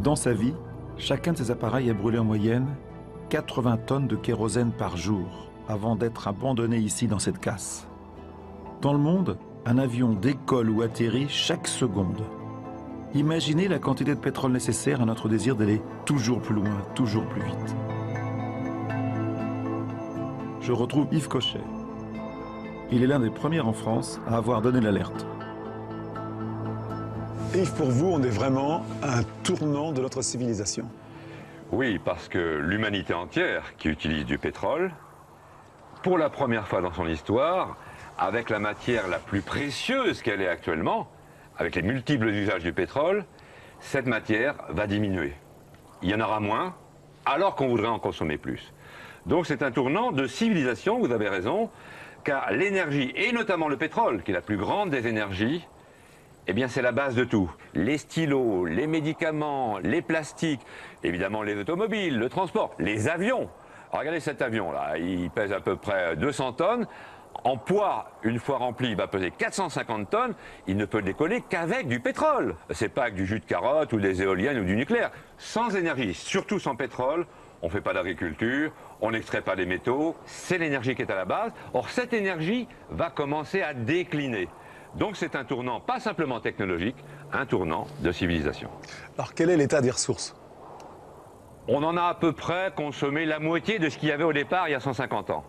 Dans sa vie, chacun de ces appareils a brûlé en moyenne 80 tonnes de kérosène par jour avant d'être abandonné ici dans cette casse. Dans le monde, un avion décolle ou atterrit chaque seconde. Imaginez la quantité de pétrole nécessaire à notre désir d'aller toujours plus loin, toujours plus vite. Je retrouve Yves Cochet. Il est l'un des premiers en France à avoir donné l'alerte. Yves, pour vous, on est vraiment à un tournant de notre civilisation. Oui, parce que l'humanité entière qui utilise du pétrole, pour la première fois dans son histoire, avec la matière la plus précieuse qu'elle est actuellement, avec les multiples usages du pétrole, cette matière va diminuer. Il y en aura moins, alors qu'on voudrait en consommer plus. Donc c'est un tournant de civilisation, vous avez raison, car l'énergie, et notamment le pétrole, qui est la plus grande des énergies, eh bien c'est la base de tout. Les stylos, les médicaments, les plastiques, évidemment les automobiles, le transport, les avions. Alors, regardez cet avion-là, il pèse à peu près 200 tonnes. En poids, une fois rempli, il va peser 450 tonnes. Il ne peut décoller qu'avec du pétrole. C'est pas avec du jus de carotte ou des éoliennes ou du nucléaire. Sans énergie, surtout sans pétrole, on ne fait pas d'agriculture, on n'extrait pas les métaux. C'est l'énergie qui est à la base. Or, cette énergie va commencer à décliner. Donc c'est un tournant, pas simplement technologique, un tournant de civilisation. Alors quel est l'état des ressources? On en a à peu près consommé la moitié de ce qu'il y avait au départ il y a 150 ans.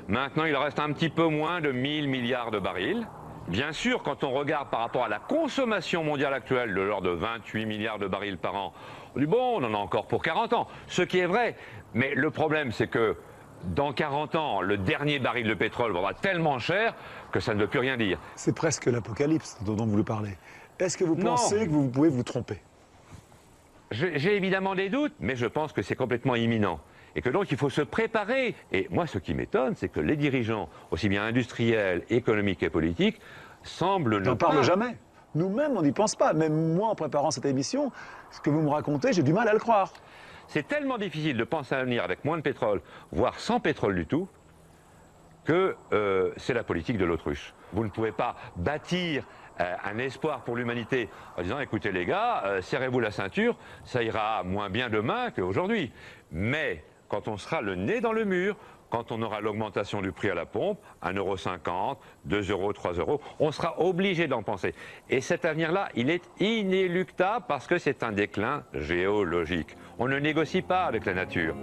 Maintenant, il reste un petit peu moins de 1000 milliards de barils. Bien sûr, quand on regarde par rapport à la consommation mondiale actuelle de l'ordre de 28 milliards de barils par an, on dit bon, on en a encore pour 40 ans, ce qui est vrai. Mais le problème, c'est que dans 40 ans, le dernier baril de pétrole vaudra tellement cher que ça ne veut plus rien dire. C'est presque l'apocalypse dont vous parlez. Est-ce que vous pensez que vous pouvez vous tromper? J'ai évidemment des doutes, mais je pense que c'est complètement imminent. Et que donc il faut se préparer. Et moi, ce qui m'étonne, c'est que les dirigeants, aussi bien industriels, économiques et politiques, semblent ne J'en parle jamais. Nous-mêmes, on n'y pense pas. Même moi, en préparant cette émission, ce que vous me racontez, j'ai du mal à le croire. C'est tellement difficile de penser à l'avenir avec moins de pétrole, voire sans pétrole du tout, que c'est la politique de l'autruche. Vous ne pouvez pas bâtir un espoir pour l'humanité en disant écoutez les gars, serrez-vous la ceinture, ça ira moins bien demain qu'aujourd'hui. Mais quand on sera le nez dans le mur, quand on aura l'augmentation du prix à la pompe, 1,50 €, 2 €, 3 €, on sera obligé d'en penser. Et cet avenir-là, il est inéluctable parce que c'est un déclin géologique. On ne négocie pas avec la nature.